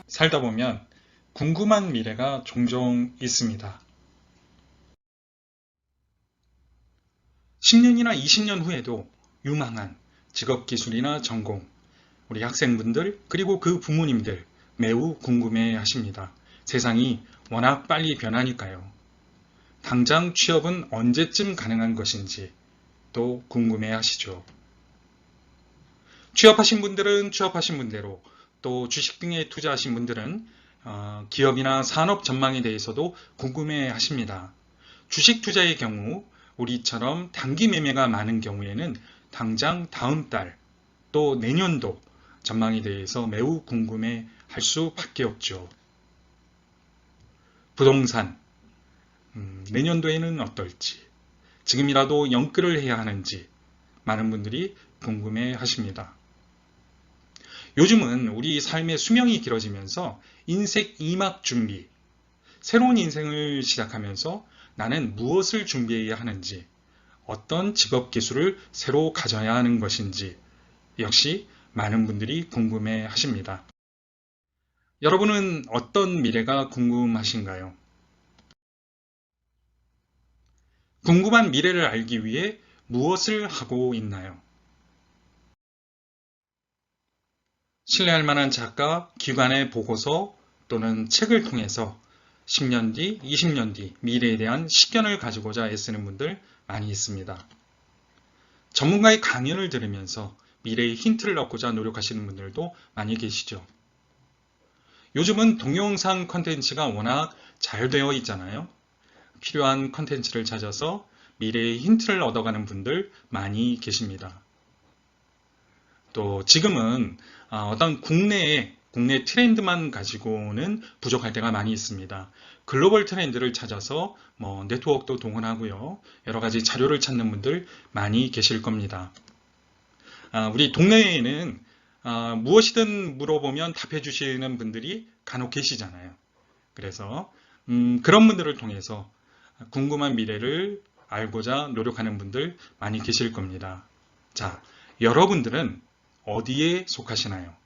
살다 보면 궁금한 미래가 종종 있습니다. 10년이나 20년 후에도 유망한 직업 기술이나 전공, 우리 학생분들 그리고 그 부모님들 매우 궁금해 하십니다. 세상이 워낙 빨리 변하니까요. 당장 취업은 언제쯤 가능한 것인지 또 궁금해 하시죠. 취업하신 분들은 취업하신 분대로, 또 주식 등에 투자하신 분들은 기업이나 산업 전망에 대해서도 궁금해 하십니다. 주식 투자의 경우 우리처럼 단기 매매가 많은 경우에는 당장 다음 달 또 내년도 전망에 대해서 매우 궁금해 할 수밖에 없죠. 부동산, 내년도에는 어떨지, 지금이라도 연끌을 해야 하는지 많은 분들이 궁금해 하십니다. 요즘은 우리 삶의 수명이 길어지면서 인생 2막 준비, 새로운 인생을 시작하면서 나는 무엇을 준비해야 하는지, 어떤 직업 기술을 새로 가져야 하는 것인지 역시 많은 분들이 궁금해 하십니다. 여러분은 어떤 미래가 궁금하신가요? 궁금한 미래를 알기 위해 무엇을 하고 있나요? 신뢰할 만한 작가, 기관의 보고서 또는 책을 통해서 10년 뒤, 20년 뒤 미래에 대한 식견을 가지고자 애쓰는 분들 많이 있습니다. 전문가의 강연을 들으면서 미래의 힌트를 얻고자 노력하시는 분들도 많이 계시죠. 요즘은 동영상 컨텐츠가 워낙 잘 되어 있잖아요. 필요한 컨텐츠를 찾아서 미래의 힌트를 얻어가는 분들 많이 계십니다. 또 지금은 어떤 국내 트렌드만 가지고는 부족할 때가 많이 있습니다. 글로벌 트렌드를 찾아서 네트워크도 동원하고요. 여러 가지 자료를 찾는 분들 많이 계실 겁니다. 우리 동네에는 무엇이든 물어보면 답해 주시는 분들이 간혹 계시잖아요. 그래서 그런 분들을 통해서 궁금한 미래를 알고자 노력하는 분들 많이 계실 겁니다. 자, 여러분들은 어디에 속하시나요?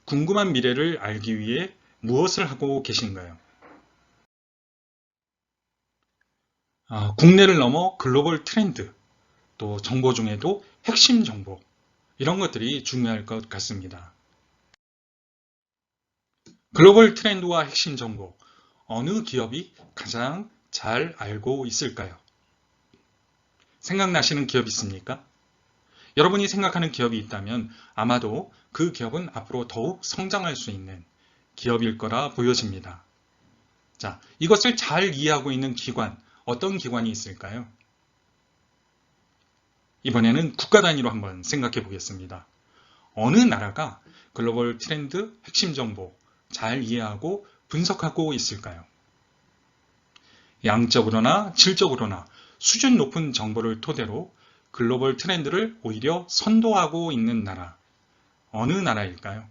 궁금한 미래를 알기 위해 무엇을 하고 계신가요? 국내를 넘어 글로벌 트렌드, 또 정보 중에도 핵심 정보, 이런 것들이 중요할 것 같습니다. 글로벌 트렌드와 핵심 정보, 어느 기업이 가장 잘 알고 있을까요? 생각나시는 기업 있습니까? 여러분이 생각하는 기업이 있다면 아마도 그 기업은 앞으로 더욱 성장할 수 있는 기업일 거라 보여집니다. 자, 이것을 잘 이해하고 있는 기관, 어떤 기관이 있을까요? 이번에는 국가 단위로 한번 생각해 보겠습니다. 어느 나라가 글로벌 트렌드, 핵심 정보 잘 이해하고 분석하고 있을까요? 양적으로나 질적으로나 수준 높은 정보를 토대로 글로벌 트렌드를 오히려 선도하고 있는 나라, 어느 나라일까요?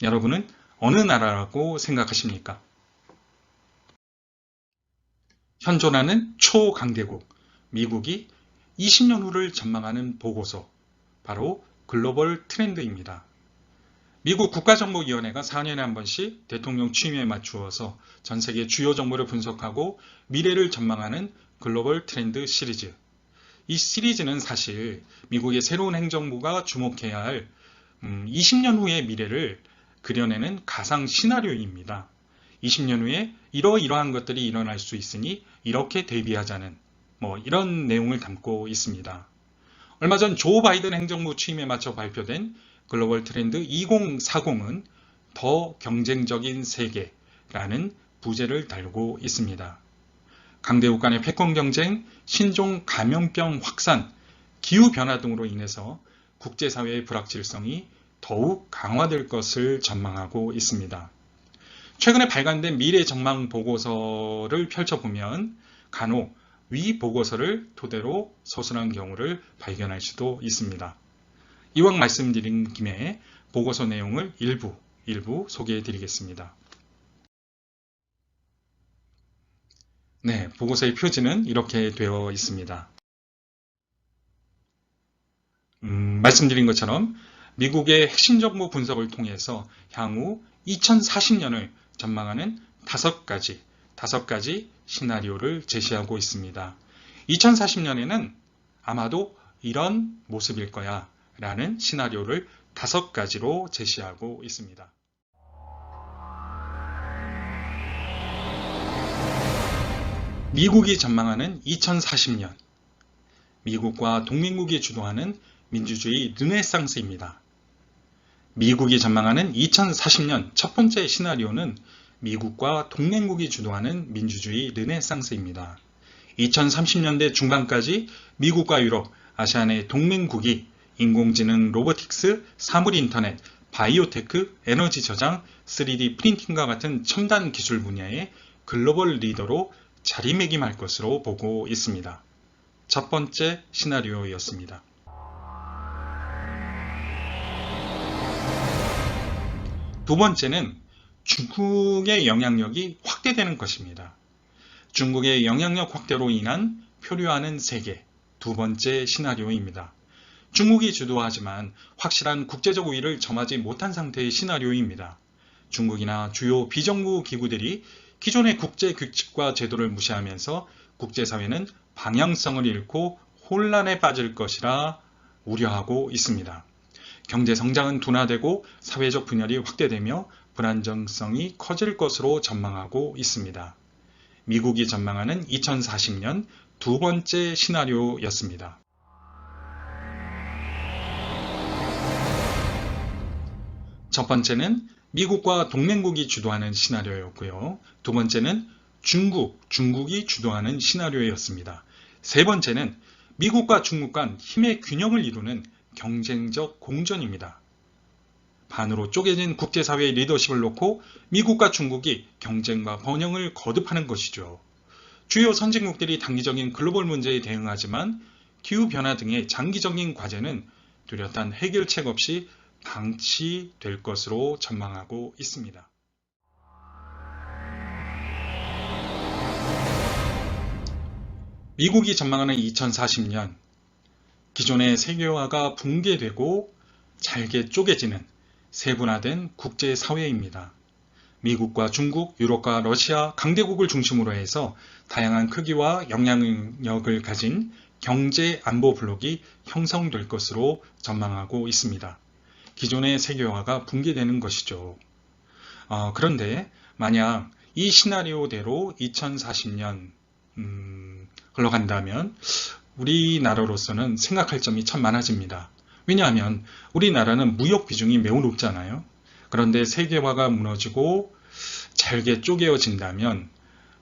여러분은 어느 나라라고 생각하십니까? 현존하는 초강대국, 미국이 20년 후를 전망하는 보고서, 바로 글로벌 트렌드입니다. 미국 국가정보위원회가 4년에 한 번씩 대통령 취임에 맞추어서 전 세계 주요 정보를 분석하고 미래를 전망하는 글로벌 트렌드 시리즈. 이 시리즈는 사실 미국의 새로운 행정부가 주목해야 할 20년 후의 미래를 그려내는 가상 시나리오입니다. 20년 후에 이러이러한 것들이 일어날 수 있으니 이렇게 대비하자는 이런 내용을 담고 있습니다. 얼마 전 조 바이든 행정부 취임에 맞춰 발표된 글로벌 트렌드 2040은 더 경쟁적인 세계라는 부제를 달고 있습니다. 강대국 간의 패권 경쟁, 신종 감염병 확산, 기후변화 등으로 인해서 국제사회의 불확실성이 더욱 강화될 것을 전망하고 있습니다. 최근에 발간된 미래 전망 보고서를 펼쳐보면 간혹 위 보고서를 토대로 서술한 경우를 발견할 수도 있습니다. 이왕 말씀드린 김에 보고서 내용을 일부 소개해 드리겠습니다. 네, 보고서의 표지는 이렇게 되어 있습니다. 말씀드린 것처럼 미국의 핵심 정보 분석을 통해서 향후 2040년을 전망하는 다섯 가지 시나리오를 제시하고 있습니다. 2040년에는 아마도 이런 모습일 거야 라는 시나리오를 5가지로 제시하고 있습니다. 미국이 전망하는 2040년, 미국과 동맹국이 주도하는 민주주의 르네상스입니다. 미국이 전망하는 2040년 첫 번째 시나리오는 미국과 동맹국이 주도하는 민주주의 르네상스입니다. 2030년대 중반까지 미국과 유럽, 아시안의 동맹국이 인공지능, 로보틱스, 사물인터넷, 바이오테크, 에너지 저장, 3D 프린팅과 같은 첨단 기술 분야의 글로벌 리더로 자리매김할 것으로 보고 있습니다. 첫 번째 시나리오였습니다. 두 번째는 중국의 영향력이 확대되는 것입니다. 중국의 영향력 확대로 인한 표류하는 세계, 두 번째 시나리오입니다. 중국이 주도하지만 확실한 국제적 우위를 점하지 못한 상태의 시나리오입니다. 중국이나 주요 비정부 기구들이 기존의 국제 규칙과 제도를 무시하면서 국제사회는 방향성을 잃고 혼란에 빠질 것이라 우려하고 있습니다. 경제 성장은 둔화되고 사회적 분열이 확대되며 불안정성이 커질 것으로 전망하고 있습니다. 미국이 전망하는 2040년 두 번째 시나리오였습니다. 첫 번째는 미국과 동맹국이 주도하는 시나리오였고요. 두 번째는 중국이 주도하는 시나리오였습니다. 세 번째는 미국과 중국 간 힘의 균형을 이루는 경쟁적 공전입니다. 반으로 쪼개진 국제사회의 리더십을 놓고 미국과 중국이 경쟁과 번영을 거듭하는 것이죠. 주요 선진국들이 단기적인 글로벌 문제에 대응하지만 기후변화 등의 장기적인 과제는 뚜렷한 해결책 없이 방치될 것으로 전망하고 있습니다. 미국이 전망하는 2040년, 기존의 세계화가 붕괴되고 잘게 쪼개지는 세분화된 국제사회입니다. 미국과 중국, 유럽과 러시아 강대국을 중심으로 해서 다양한 크기와 영향력을 가진 경제 안보 블록이 형성될 것으로 전망하고 있습니다. 기존의 세계화가 붕괴되는 것이죠. 그런데 만약 이 시나리오대로 2040년 흘러간다면 우리나라로서는 생각할 점이 참 많아집니다. 왜냐하면 우리나라는 무역 비중이 매우 높잖아요. 그런데 세계화가 무너지고 잘게 쪼개어진다면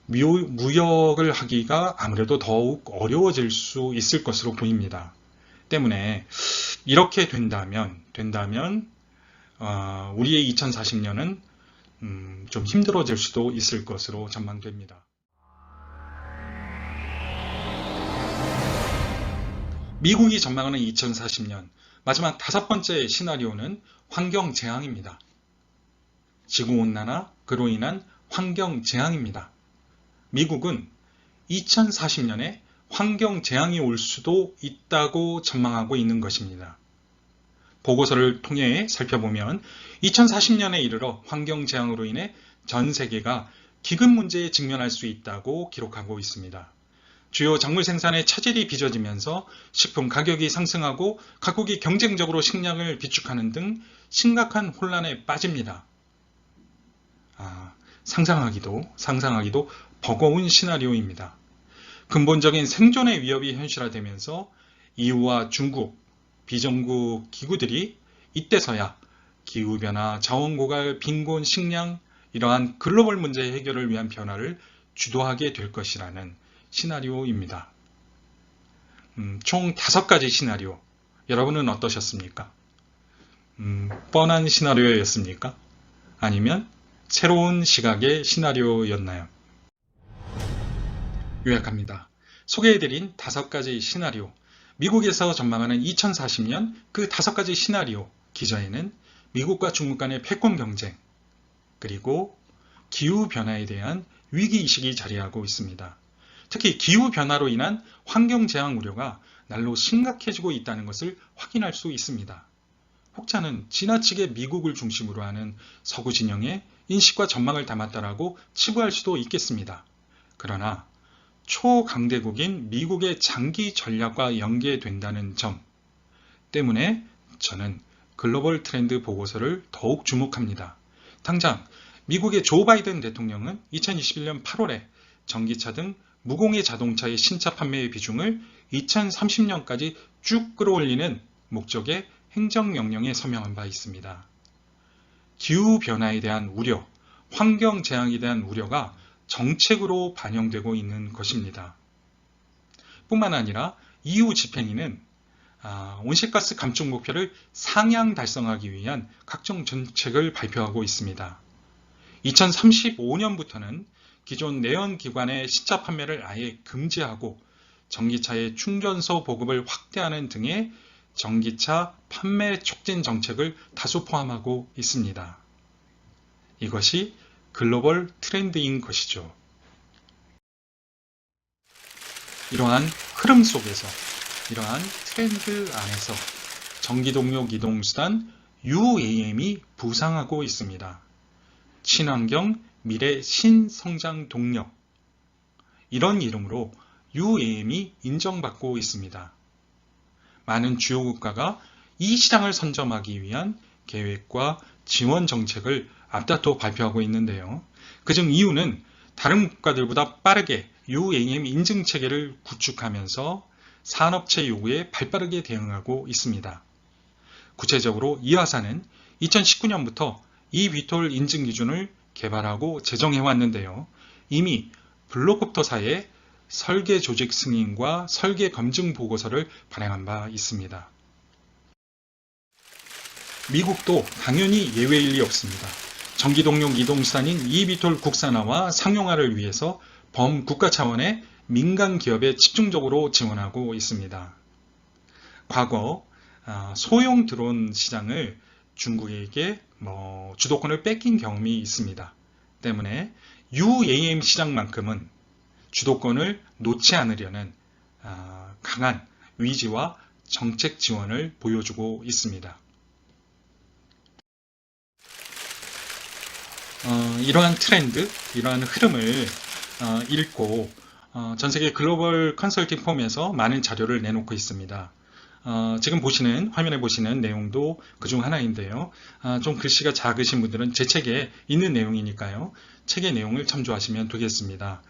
무역을 하기가 아무래도 더욱 어려워질 수 있을 것으로 보입니다. 때문에 이렇게 된다면 우리의 2040년은 좀 힘들어질 수도 있을 것으로 전망됩니다. 미국이 전망하는 2040년 마지막 다섯 번째 시나리오는 환경재앙입니다. 지구온난화, 그로 인한 환경재앙입니다. 미국은 2040년에 환경재앙이 올 수도 있다고 전망하고 있는 것입니다. 보고서를 통해 살펴보면 2040년에 이르러 환경재앙으로 인해 전 세계가 기근 문제에 직면할 수 있다고 기록하고 있습니다. 주요 작물 생산에 차질이 빚어지면서 식품 가격이 상승하고 각국이 경쟁적으로 식량을 비축하는 등 심각한 혼란에 빠집니다. 상상하기도 버거운 시나리오입니다. 근본적인 생존의 위협이 현실화되면서 EU와 중국, 비정부 기구들이 이때서야 기후변화, 자원고갈, 빈곤, 식량 이러한 글로벌 문제 해결을 위한 변화를 주도하게 될 것이라는 시나리오입니다. 총 5가지 시나리오. 여러분은 어떠셨습니까? 뻔한 시나리오였습니까? 아니면 새로운 시각의 시나리오였나요? 요약합니다. 소개해드린 5가지 시나리오. 미국에서 전망하는 2040년 그 5가지 시나리오 기저에는 미국과 중국 간의 패권 경쟁, 그리고 기후변화에 대한 위기의식이 자리하고 있습니다. 특히 기후변화로 인한 환경재앙 우려가 날로 심각해지고 있다는 것을 확인할 수 있습니다. 혹자는 지나치게 미국을 중심으로 하는 서구 진영의 인식과 전망을 담았다라고 치부할 수도 있겠습니다. 그러나 초강대국인 미국의 장기 전략과 연계된다는 점 때문에 저는 글로벌 트렌드 보고서를 더욱 주목합니다. 당장 미국의 조 바이든 대통령은 2021년 8월에 전기차 등 무공해 자동차의 신차 판매의 비중을 2030년까지 쭉 끌어올리는 목적의 행정명령에 서명한 바 있습니다. 기후변화에 대한 우려, 환경재앙에 대한 우려가 정책으로 반영되고 있는 것입니다. 뿐만 아니라 EU 집행위는 온실가스 감축 목표를 상향 달성하기 위한 각종 정책을 발표하고 있습니다. 2035년부터는 기존 내연기관의 신차 판매를 아예 금지하고 전기차의 충전소 보급을 확대하는 등의 전기차 판매 촉진 정책을 다수 포함하고 있습니다. 이것이 글로벌 트렌드인 것이죠. 이러한 흐름 속에서, 이러한 트렌드 안에서 전기동력 이동수단 UAM이 부상하고 있습니다. 친환경 미래 신성장 동력, 이런 이름으로 UAM이 인정받고 있습니다. 많은 주요 국가가 이 시장을 선점하기 위한 계획과 지원 정책을 앞다퉈 발표하고 있는데요. 그중 이유는 다른 국가들보다 빠르게 UAM 인증 체계를 구축하면서 산업체 요구에 발빠르게 대응하고 있습니다. 구체적으로 이 회사는 2019년부터 eVTOL 인증 기준을 개발하고 제정해 왔는데요. 이미 블록콥터사의 설계 조직 승인과 설계 검증 보고서를 발행한 바 있습니다. 미국도 당연히 예외일 리 없습니다. 전기동력 이동수단인 eVTOL 국산화와 상용화를 위해서 범국가 차원의 민간 기업에 집중적으로 지원하고 있습니다. 과거 소형 드론 시장을 중국에게 주도권을 뺏긴 경험이 있습니다. 때문에 UAM 시장만큼은 주도권을 놓지 않으려는 강한 의지와 정책 지원을 보여주고 있습니다. 이러한 트렌드, 이러한 흐름을 읽고 전 세계 글로벌 컨설팅 폼에서 많은 자료를 내놓고 있습니다. 지금 화면에 보시는 내용도 그중 하나인데요. 좀 글씨가 작으신 분들은 제 책에 있는 내용이니까요. 책의 내용을 참조하시면 되겠습니다.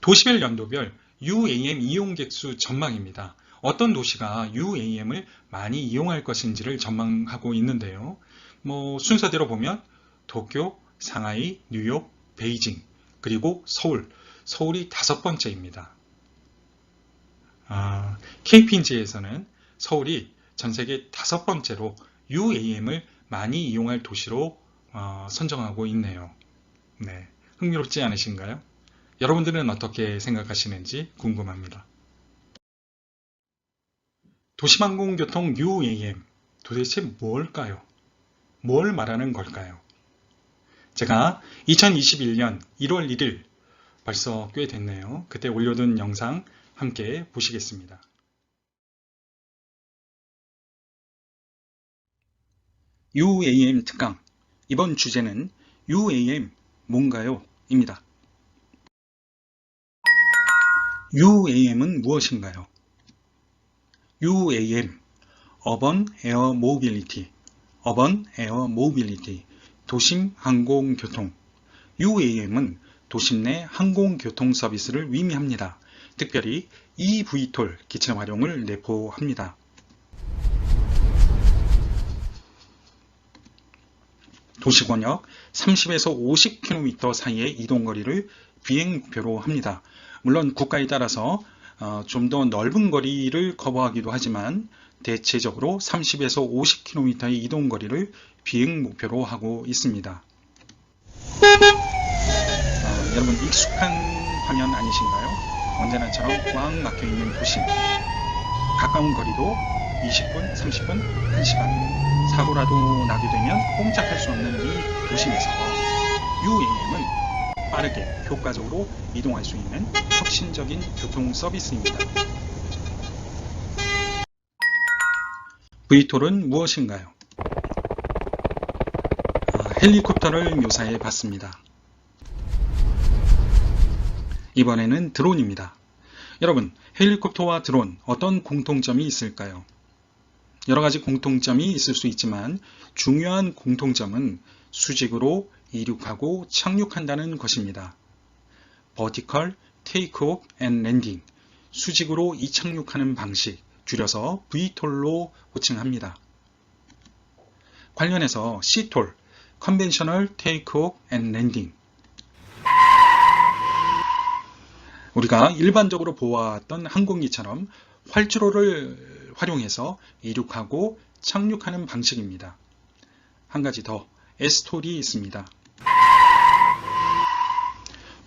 도시별 연도별 UAM 이용객 수 전망입니다. 어떤 도시가 UAM을 많이 이용할 것인지를 전망하고 있는데요. 순서대로 보면 도쿄, 상하이, 뉴욕, 베이징, 그리고 서울이 5번째입니다. KPMG에서는 서울이 전 세계 5번째로 UAM을 많이 이용할 도시로 선정하고 있네요. 네, 흥미롭지 않으신가요? 여러분들은 어떻게 생각하시는지 궁금합니다. 도시방공교통 UAM, 도대체 뭘까요? 뭘 말하는 걸까요? 제가 2021년 1월 1일, 벌써 꽤 됐네요. 그때 올려둔 영상 함께 보시겠습니다. UAM 특강, 이번 주제는 UAM 뭔가요? 입니다. UAM은 무엇인가요? UAM, Urban Air Mobility, 도심 항공교통. UAM은 도심 내 항공교통 서비스를 의미합니다. 특별히 eVTOL 기체 활용을 내포합니다. 도시권역 30에서 50km 사이의 이동거리를 비행 목표로 합니다. 물론 국가에 따라서 좀 더 넓은 거리를 커버하기도 하지만 대체적으로 30에서 50km의 이동거리를 비행 목표로 하고 있습니다. 여러분 익숙한 화면 아니신가요? 언제나처럼 꽉 막혀있는 도심. 가까운 거리도 20분, 30분, 1시간. 사고라도 나게 되면 꼼짝할 수 없는 이 도심에서 UAM은 빠르게 효과적으로 이동할 수 있는 혁신적인 교통 서비스입니다. VTOL은 무엇인가요? 헬리콥터를 묘사해 봤습니다. 이번에는 드론입니다. 여러분, 헬리콥터와 드론 어떤 공통점이 있을까요? 여러 가지 공통점이 있을 수 있지만 중요한 공통점은 수직으로 이륙하고 착륙한다는 것입니다. Vertical Takeoff and Landing, 수직으로 이착륙하는 방식, 줄여서 VTOL로 호칭합니다. 관련해서 CTOL, Conventional Takeoff and Landing, 우리가 일반적으로 보아왔던 항공기처럼 활주로를 활용해서 이륙하고 착륙하는 방식입니다. 한 가지 더, STOL이 있습니다.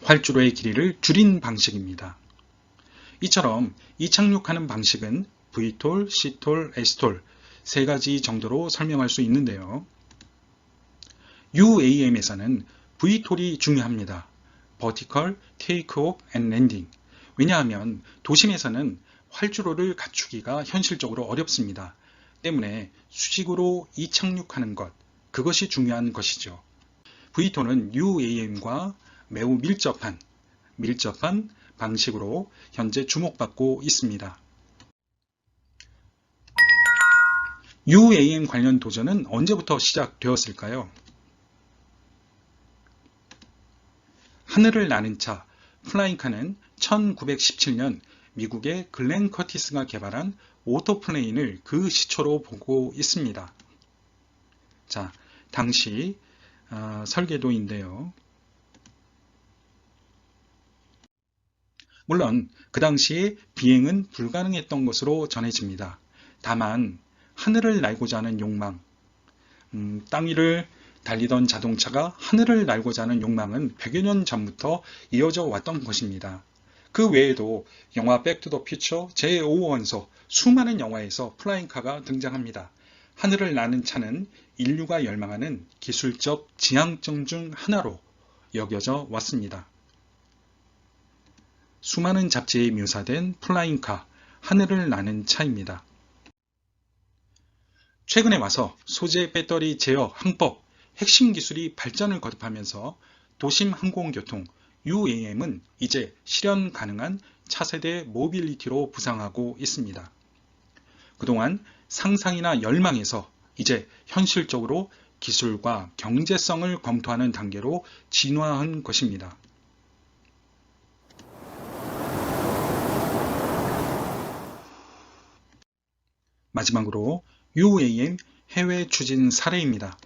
활주로의 길이를 줄인 방식입니다. 이처럼 이착륙하는 방식은 VTOL, CTOL, STOL 세 가지 정도로 설명할 수 있는데요. UAM에서는 VTOL이 중요합니다. Vertical Takeoff and Landing. 왜냐하면 도심에서는 활주로를 갖추기가 현실적으로 어렵습니다. 때문에 수직으로 이착륙하는 것, 그것이 중요한 것이죠. VTOL은 UAM과 매우 밀접한 방식으로 현재 주목받고 있습니다. UAM 관련 도전은 언제부터 시작되었을까요? 하늘을 나는 차, 플라잉카는 1917년 미국의 글렌 커티스가 개발한 오토플레인을 그 시초로 보고 있습니다. 자, 당시 설계도인데요. 물론 그 당시에 비행은 불가능했던 것으로 전해집니다. 다만 하늘을 날고자 하는 욕망, 땅 위를 달리던 자동차가 하늘을 날고자 하는 욕망은 100여 년 전부터 이어져 왔던 것입니다. 그 외에도 영화 백투더 퓨처 제5원소 수많은 영화에서 플라잉카가 등장합니다. 하늘을 나는 차는 인류가 열망하는 기술적 지향점 중 하나로 여겨져 왔습니다. 수많은 잡지에 묘사된 플라잉카, 하늘을 나는 차입니다. 최근에 와서 소재 배터리 제어 항법, 핵심 기술이 발전을 거듭하면서 도심 항공교통 UAM은 이제 실현 가능한 차세대 모빌리티로 부상하고 있습니다. 그동안 상상이나 열망에서 이제 현실적으로 기술과 경제성을 검토하는 단계로 진화한 것입니다. 마지막으로 UAM 해외 추진 사례입니다.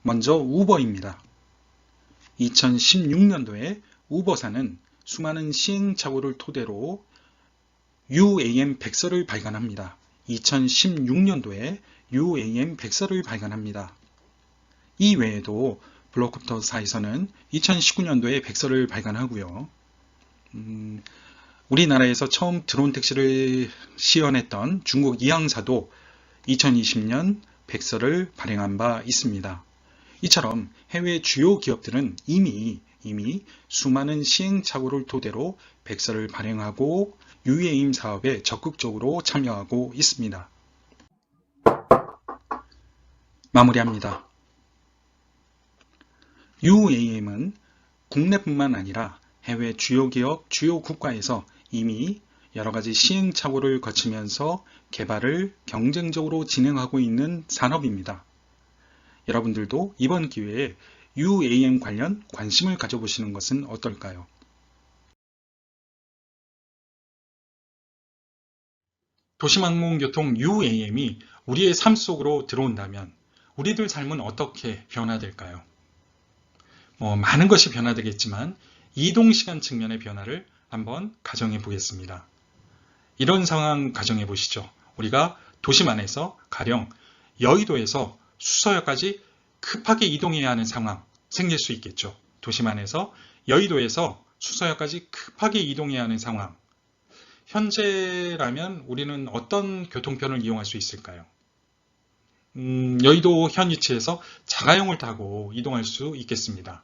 먼저 우버입니다. 2016년도에 우버사는 수많은 시행착오를 토대로 UAM 100설을 발간합니다. 2016년도에 UAM 100설을 발간합니다. 이 외에도 블록콥터사에서는 2019년도에 100설을 발간하고요. 우리나라에서 처음 드론 택시를 시연했던 중국 이항사도 2020년 100설을 발행한 바 있습니다. 이처럼 해외 주요 기업들은 이미 수많은 시행착오를 토대로 100설을 발행하고 UAM 사업에 적극적으로 참여하고 있습니다. 마무리합니다. UAM은 국내뿐만 아니라 해외 주요 기업, 주요 국가에서 이미 여러 가지 시행착오를 거치면서 개발을 경쟁적으로 진행하고 있는 산업입니다. 여러분들도 이번 기회에 UAM 관련 관심을 가져보시는 것은 어떨까요? 도심항공교통 UAM이 우리의 삶 속으로 들어온다면 우리들 삶은 어떻게 변화될까요? 많은 것이 변화되겠지만 이동시간 측면의 변화를 한번 가정해 보겠습니다. 이런 상황 가정해 보시죠. 우리가 도심 안에서 가령 여의도에서 수서역까지 급하게 이동해야 하는 상황 생길 수 있겠죠. 도심 안에서 여의도에서 수서역까지 급하게 이동해야 하는 상황. 현재라면 우리는 어떤 교통편을 이용할 수 있을까요? 여의도 현 위치에서 자가용을 타고 이동할 수 있겠습니다.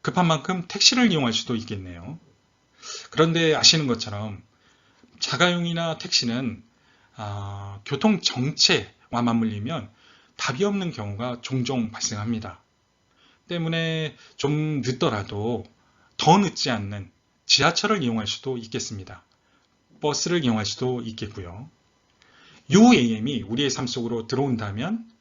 급한 만큼 택시를 이용할 수도 있겠네요. 그런데 아시는 것처럼 자가용이나 택시는 교통 정체와 맞물리면 답이 없는 경우가 종종 발생합니다. 때문에 좀 늦더라도 더 늦지 않는 지하철을 이용할 수도 있겠습니다. 버스를 이용할 수도 있겠고요. UAM이 우리의 삶 속으로 들어온다면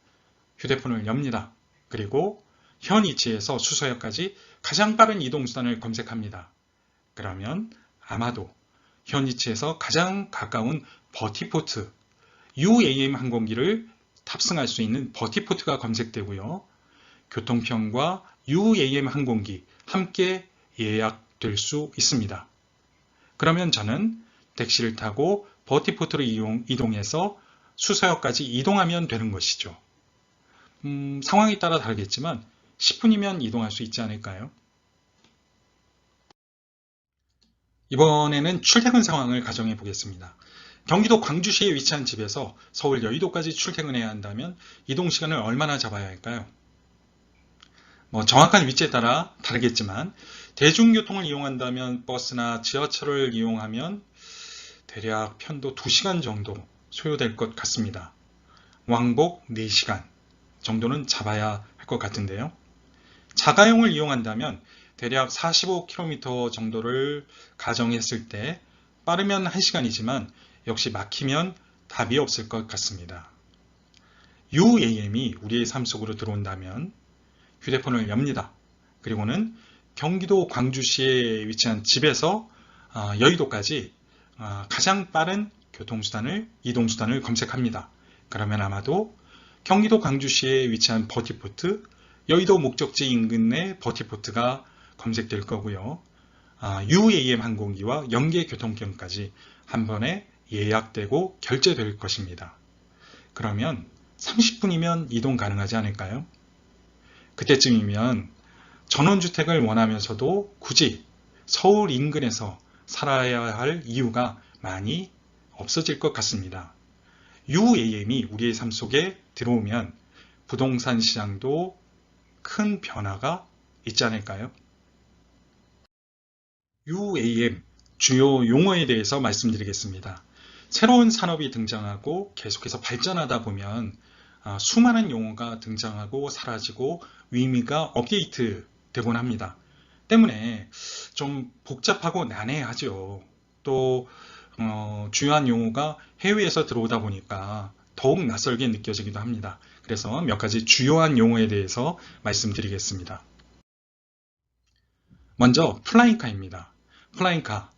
휴대폰을 엽니다. 그리고 현 위치에서 수서역까지 가장 빠른 이동수단을 검색합니다. 그러면 아마도 현 위치에서 가장 가까운 버티포트, UAM 항공기를 탑승할 수 있는 버티포트가 검색되고요. 교통편과 UAM 항공기 함께 예약될 수 있습니다. 그러면 저는 택시를 타고 버티포트로 이동해서 수서역까지 이동하면 되는 것이죠. 상황에 따라 다르겠지만 10분이면 이동할 수 있지 않을까요? 이번에는 출퇴근 상황을 가정해 보겠습니다. 경기도 광주시에 위치한 집에서 서울 여의도까지 출퇴근해야 한다면 이동 시간을 얼마나 잡아야 할까요? 정확한 위치에 따라 다르겠지만 대중교통을 이용한다면 버스나 지하철을 이용하면 대략 편도 2시간 정도 소요될 것 같습니다. 왕복 4시간 정도는 잡아야 할 것 같은데요. 자가용을 이용한다면 대략 45km 정도를 가정했을 때 빠르면 1시간이지만 역시 막히면 답이 없을 것 같습니다. UAM이 우리의 삶 속으로 들어온다면 휴대폰을 엽니다. 그리고는 경기도 광주시에 위치한 집에서 여의도까지 가장 빠른 교통수단을, 이동수단을 검색합니다. 그러면 아마도 경기도 광주시에 위치한 버티포트, 여의도 목적지 인근 내 버티포트가 검색될 거고요. UAM 항공기와 연계 교통편까지 한 번에 예약되고 결제될 것입니다. 그러면 30분이면 이동 가능하지 않을까요? 그때쯤이면 전원주택을 원하면서도 굳이 서울 인근에서 살아야 할 이유가 많이 없어질 것 같습니다. UAM이 우리의 삶 속에 들어오면 부동산 시장도 큰 변화가 있지 않을까요? UAM 주요 용어에 대해서 말씀드리겠습니다. 새로운 산업이 등장하고 계속해서 발전하다 보면 수많은 용어가 등장하고 사라지고 의미가 업데이트 되곤 합니다. 때문에 좀 복잡하고 난해하죠. 또 중요한 용어가 해외에서 들어오다 보니까 더욱 낯설게 느껴지기도 합니다. 그래서 몇 가지 주요한 용어에 대해서 말씀드리겠습니다. 먼저 플라잉카입니다. 플라잉카,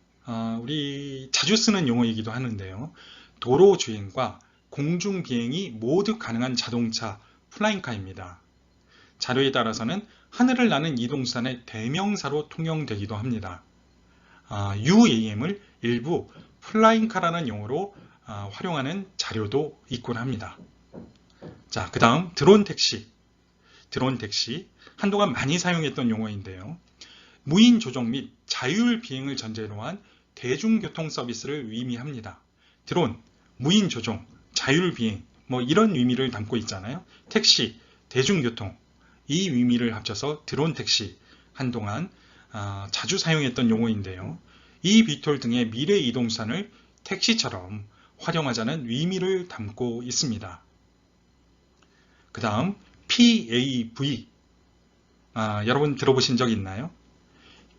우리 자주 쓰는 용어이기도 하는데요. 도로 주행과 공중 비행이 모두 가능한 자동차 플라잉카입니다. 자료에 따라서는 하늘을 나는 이동수단의 대명사로 통용되기도 합니다. UAM을 일부 플라잉카라는 용어로 활용하는 자료도 있곤 합니다. 자, 그 다음 드론 택시. 드론 택시, 한동안 많이 사용했던 용어인데요. 무인 조종 및 자율 비행을 전제로 한 대중교통 서비스를 의미합니다. 드론, 무인 조종, 자율 비행, 이런 의미를 담고 있잖아요. 택시, 대중교통, 이 의미를 합쳐서 드론 택시, 한동안 자주 사용했던 용어인데요. 이 비톨 등의 미래 이동수단을 택시처럼 활용하자는 의미를 담고 있습니다. 그 다음 PAV, 여러분 들어보신 적 있나요?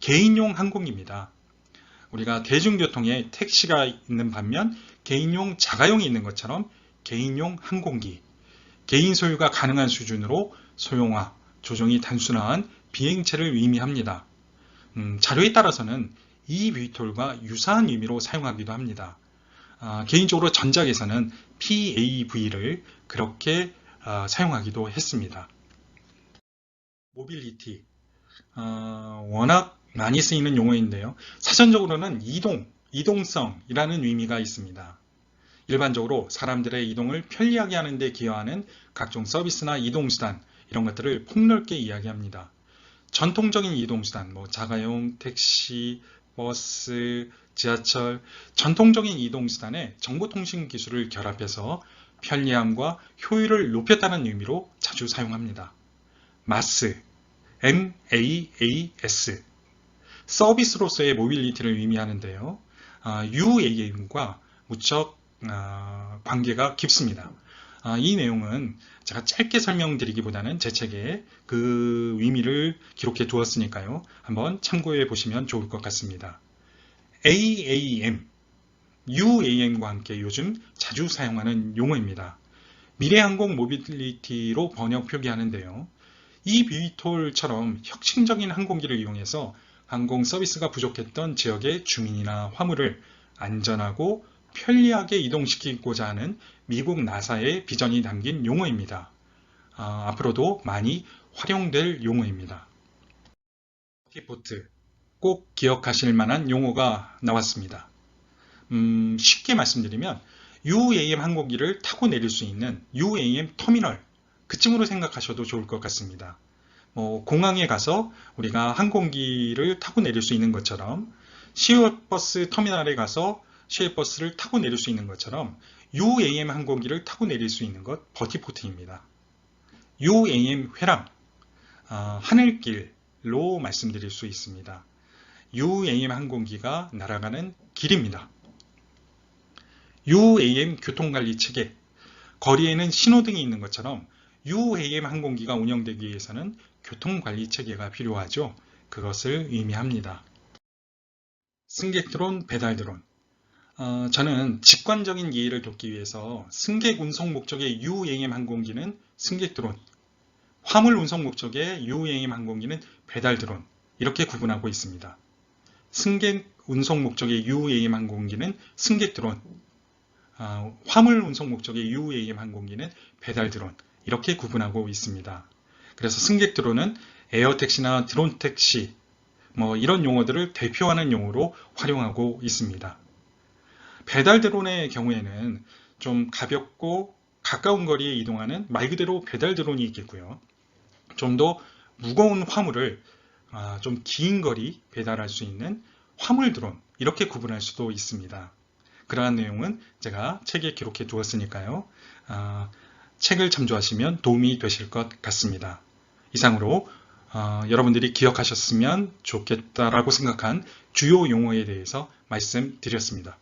개인용 항공기입니다. 우리가 대중교통에 택시가 있는 반면 개인용 자가용이 있는 것처럼 개인용 항공기, 개인 소유가 가능한 수준으로 소형화, 조종이 단순한 비행체를 의미합니다. 자료에 따라서는 eVTOL과 유사한 의미로 사용하기도 합니다. 개인적으로 전작에서는 PAV를 그렇게 사용하기도 했습니다. 모빌리티, 워낙 많이 쓰이는 용어인데요. 사전적으로는 이동성이라는 의미가 있습니다. 일반적으로 사람들의 이동을 편리하게 하는 데 기여하는 각종 서비스나 이동수단, 이런 것들을 폭넓게 이야기합니다. 전통적인 이동수단, 자가용, 택시, 버스, 지하철, 전통적인 이동수단에 정보통신 기술을 결합해서 편리함과 효율을 높였다는 의미로 자주 사용합니다. 마스, MAAS, 서비스로서의 모빌리티를 의미하는데요. UAM과 무척 관계가 깊습니다. 이 내용은 제가 짧게 설명드리기보다는 제 책에 그 의미를 기록해 두었으니까요. 한번 참고해 보시면 좋을 것 같습니다. AAM, UAM과 함께 요즘 자주 사용하는 용어입니다. 미래항공 모빌리티로 번역 표기하는데요. 이 비톨처럼 혁신적인 항공기를 이용해서 항공 서비스가 부족했던 지역의 주민이나 화물을 안전하고 편리하게 이동시키고자 하는 미국 나사의 비전이 담긴 용어입니다. 앞으로도 많이 활용될 용어입니다. 버티포트, 꼭 기억하실 만한 용어가 나왔습니다. 쉽게 말씀드리면 UAM 항공기를 타고 내릴 수 있는 UAM 터미널, 그쯤으로 생각하셔도 좋을 것 같습니다. 공항에 가서 우리가 항공기를 타고 내릴 수 있는 것처럼, 시외버스 터미널에 가서 시외버스를 타고 내릴 수 있는 것처럼 UAM 항공기를 타고 내릴 수 있는 것, 버티포트입니다. UAM 회랑, 하늘길로 말씀드릴 수 있습니다. UAM 항공기가 날아가는 길입니다. UAM 교통관리 체계, 거리에는 신호등이 있는 것처럼 UAM 항공기가 운영되기 위해서는 교통관리 체계가 필요하죠. 그것을 의미합니다. 승객 드론, 배달 드론. 저는 직관적인 이해를 돕기 위해서 승객 운송 목적의 UAM 항공기는 승객 드론, 화물 운송 목적의 UAM 항공기는 배달 드론, 이렇게 구분하고 있습니다. 승객 운송 목적의 UAM 항공기는 승객 드론, 화물 운송 목적의 UAM 항공기는 배달 드론, 이렇게 구분하고 있습니다. 그래서 승객 드론은 에어택시나 드론 택시, 이런 용어들을 대표하는 용어로 활용하고 있습니다. 배달 드론의 경우에는 좀 가볍고 가까운 거리에 이동하는 말 그대로 배달 드론이 있겠고요. 좀 더 무거운 화물을 좀 긴 거리 배달할 수 있는 화물 드론, 이렇게 구분할 수도 있습니다. 그러한 내용은 제가 책에 기록해 두었으니까요. 책을 참조하시면 도움이 되실 것 같습니다. 이상으로 여러분들이 기억하셨으면 좋겠다라고 생각한 주요 용어에 대해서 말씀드렸습니다.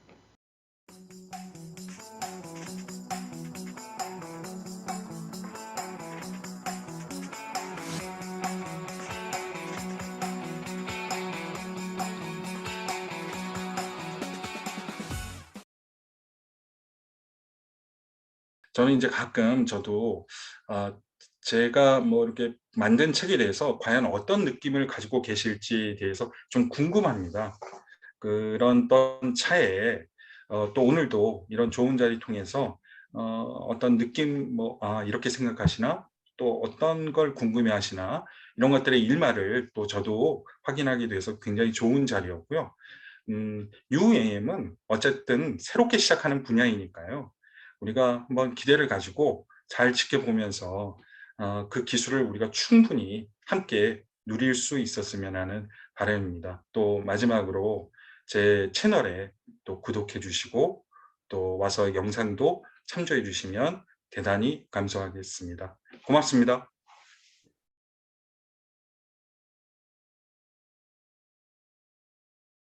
저는 이제 가끔 저도 제가 이렇게 만든 책에 대해서 과연 어떤 느낌을 가지고 계실지에 대해서 좀 궁금합니다. 그런 차에 또 오늘도 이런 좋은 자리 통해서 어떤 느낌, 이렇게 생각하시나? 또 어떤 걸 궁금해 하시나? 이런 것들의 일말을 또 저도 확인하게 돼서 굉장히 좋은 자리였고요. UAM은 어쨌든 새롭게 시작하는 분야이니까요. 우리가 한번 기대를 가지고 잘 지켜보면서 그 기술을 우리가 충분히 함께 누릴 수 있었으면 하는 바람입니다. 또 마지막으로 제 채널에 또 구독해 주시고 또 와서 영상도 참조해 주시면 대단히 감사하겠습니다. 고맙습니다.